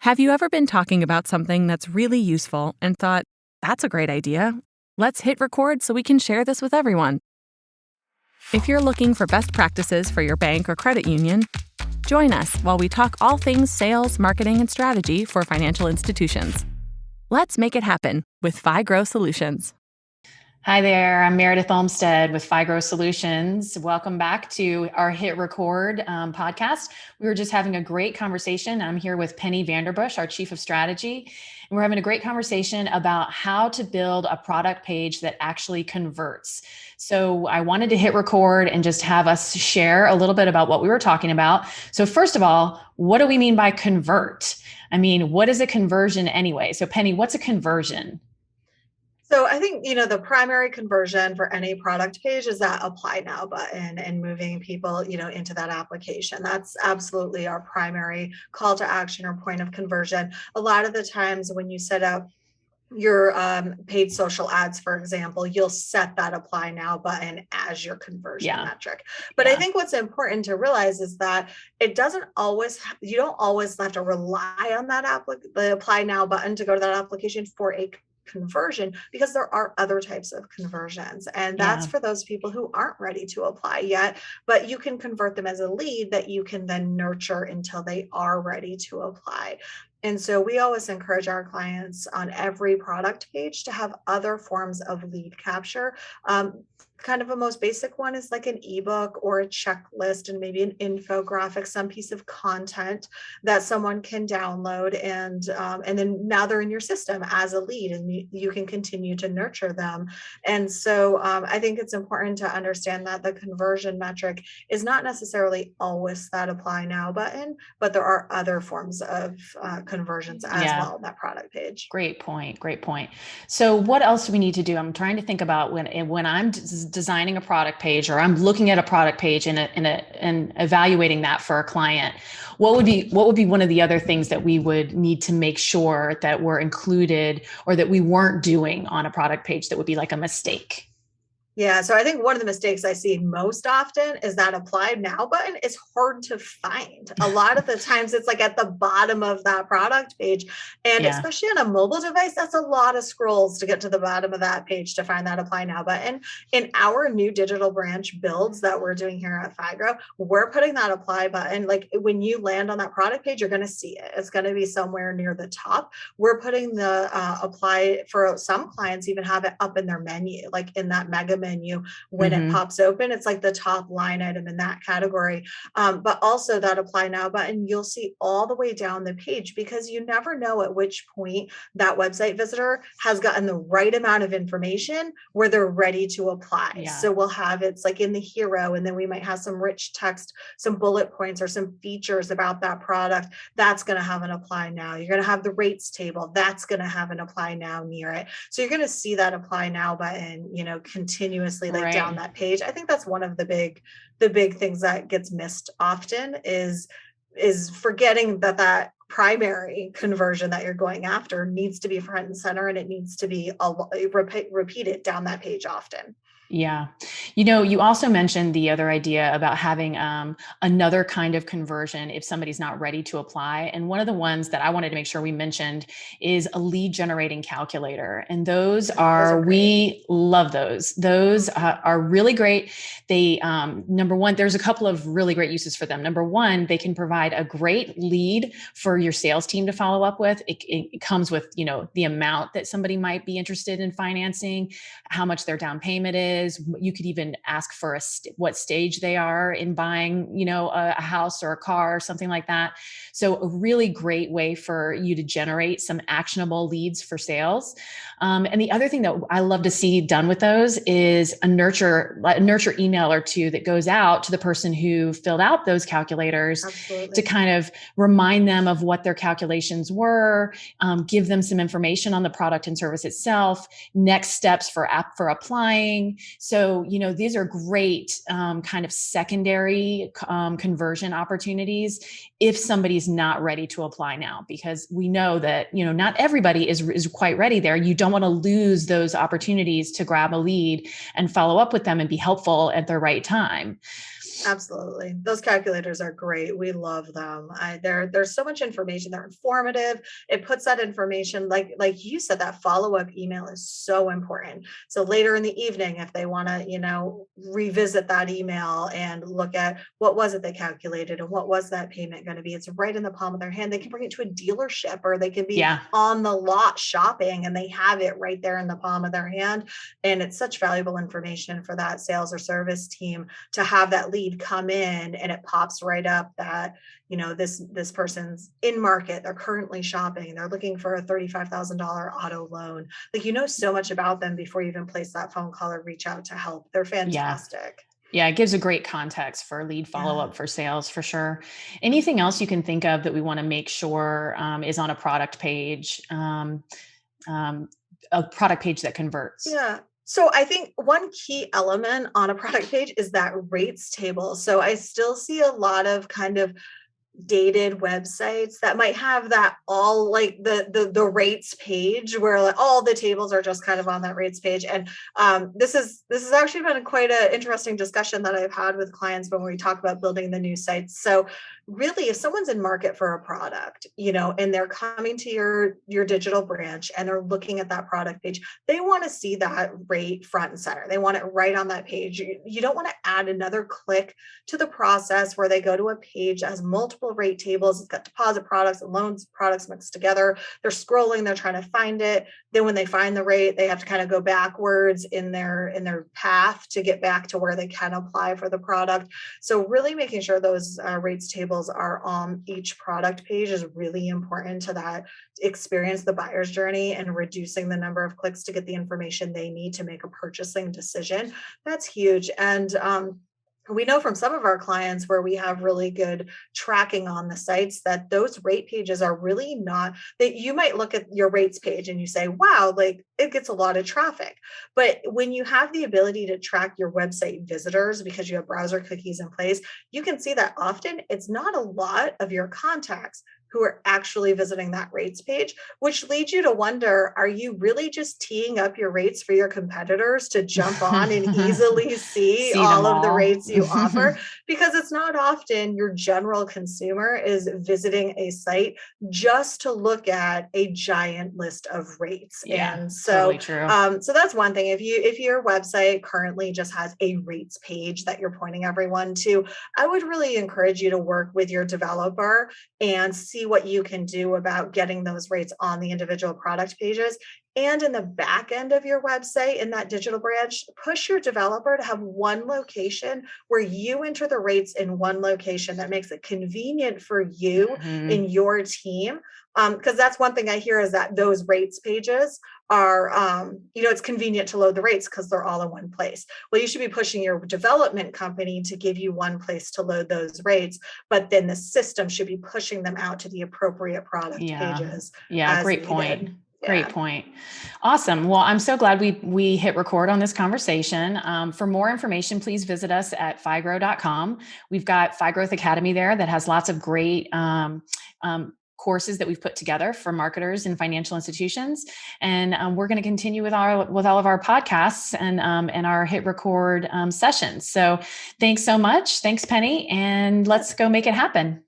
Have you ever been talking about something that's really useful and thought, that's a great idea? Let's hit record so we can share this with everyone. If you're looking for best practices for your bank or credit union, join us while we talk all things sales, marketing, and strategy for financial institutions. Let's make it happen with FiGrow Solutions. Hi there, I'm Meredith Olmstead with FiGrow Solutions. Welcome back to our Hit Record podcast. We were just having a great conversation. I'm here with Penny Vanderbush, our Chief of Strategy, and we're having a great conversation about how to build a product page that actually converts. So I wanted to hit record and just have us share a little bit about what we were talking about. So first of all, what do we mean by convert? I mean, what is a conversion anyway? So Penny, what's a conversion? So I think, the primary conversion for any product page is that apply now button and moving people, into that application. That's absolutely our primary call to action or point of conversion. A lot of the times when you set up your paid social ads, for example, you'll set that apply now button as your conversion metric. But I think what's important to realize is that you don't always have to rely on that the apply now button to go to that application for a conversion, because there are other types of conversions, and that's for those people who aren't ready to apply yet, but you can convert them as a lead that you can then nurture until they are ready to apply. And so we always encourage our clients on every product page to have other forms of lead capture. Kind of a most basic one is like an ebook or a checklist and maybe an infographic, some piece of content that someone can download, and then now they're in your system as a lead, and you can continue to nurture them. And so I think it's important to understand that the conversion metric is not necessarily always that apply now button, but there are other forms of conversions as well on that product page. Great point. Great point. So what else do we need to do? I'm trying to think about when I'm designing a product page, or I'm looking at a product page and evaluating that for a client. What would be one of the other things that we would need to make sure that were included or that we weren't doing on a product page that would be like a mistake? Yeah, so I think one of the mistakes I see most often is that apply now button is hard to find. A lot of the times it's like at the bottom of that product page. And especially on a mobile device, that's a lot of scrolls to get to the bottom of that page to find that apply now button. In our new digital branch builds that we're doing here at FiGrow, we're putting that apply button. Like when you land on that product page, you're going to see it. It's going to be somewhere near the top. We're putting the apply, for some clients even have it up in their menu, like in that mega menu when it pops open. It's like the top line item in that category. But also that apply now button, you'll see all the way down the page, because you never know at which point that website visitor has gotten the right amount of information where they're ready to apply. So we'll have, it's like in the hero, and then we might have some rich text, some bullet points or some features about that product. That's going to have an apply now. You're going to have the rates table. That's going to have an apply now near it. So you're going to see that apply now button, continuously down that page. I think that's one of the big things that gets missed often is forgetting that primary conversion that you're going after needs to be front and center, and it needs to be repeated down that page often. Yeah. You also mentioned the other idea about having another kind of conversion if somebody's not ready to apply. And one of the ones that I wanted to make sure we mentioned is a lead generating calculator. And we love those. Those are really great. They, number one, there's a couple of really great uses for them. Number one, they can provide a great lead for your sales team to follow up with. It comes with, the amount that somebody might be interested in financing, how much their down payment is. You could even ask for what stage they are in buying, a house or a car or something like that. So a really great way for you to generate some actionable leads for sales. And the other thing that I love to see done with those is a nurture email or two that goes out to the person who filled out those calculators. Absolutely. To kind of remind them of what their calculations were, give them some information on the product and service itself, next steps for applying. So, these are great kind of secondary conversion opportunities if somebody's not ready to apply now, because we know that, not everybody is quite ready there. You don't want to lose those opportunities to grab a lead and follow up with them and be helpful at the right time. Absolutely. Those calculators are great. We love them. There's so much information. They're informative. It puts that information, like you said, that follow-up email is so important. So later in the evening, if they want to, revisit that email and look at what was it they calculated and what was that payment going to be, it's right in the palm of their hand. They can bring it to a dealership, or they can be on the lot shopping and they have it right there in the palm of their hand. And it's such valuable information for that sales or service team to have that lead come in and it pops right up that this person's in market, they're currently shopping, they're looking for a $35,000 auto loan. Like, so much about them before you even place that phone call or reach out to help. They're fantastic. Yeah, it gives a great context for lead follow-up for sales, for sure. Anything else you can think of that we want to make sure is on a product page, a product page that converts? Yeah. So I think one key element on a product page is that rates table. So I still see a lot of kind of dated websites that might have that all like the rates page where like all the tables are just kind of on that rates page. And this has actually been quite an interesting discussion that I've had with clients when we talk about building the new sites. So really, if someone's in market for a product, and they're coming to your digital branch and they're looking at that product page, they want to see that rate front and center. They want it right on that page. You don't want to add another click to the process where they go to a page that has multiple rate tables. It's got deposit products and loans products mixed together. They're scrolling, they're trying to find it. Then when they find the rate, they have to kind of go backwards in their path to get back to where they can apply for the product. So really making sure those rates tables are on each product page is really important to that experience, the buyer's journey, and reducing the number of clicks to get the information they need to make a purchasing decision. That's huge. And we know from some of our clients where we have really good tracking on the sites that those rate pages are really not, that you might look at your rates page and you say, wow, like it gets a lot of traffic. But when you have the ability to track your website visitors because you have browser cookies in place, you can see that often it's not a lot of your contacts who are actually visiting that rates page, which leads you to wonder, are you really just teeing up your rates for your competitors to jump on and easily see all of the rates you offer? Because it's not often your general consumer is visiting a site just to look at a giant list of rates. Yeah, and so, totally true. So that's one thing. If your website currently just has a rates page that you're pointing everyone to, I would really encourage you to work with your developer and see what you can do about getting those rates on the individual product pages. And in the back end of your website, in that digital branch, push your developer to have one location where you enter the rates in one location that makes it convenient for you and your team. Because that's one thing I hear is that those rates pages are, it's convenient to load the rates because they're all in one place. Well, you should be pushing your development company to give you one place to load those rates, but then the system should be pushing them out to the appropriate product pages. Yeah, great point. Great point. Awesome. Well, I'm so glad we hit record on this conversation. For more information, please visit us at FIGROW.com. We've got FiGrowth Academy there that has lots of great courses that we've put together for marketers and financial institutions. And we're going to continue with all of our podcasts and our hit record sessions. So thanks so much. Thanks, Penny. And let's go make it happen.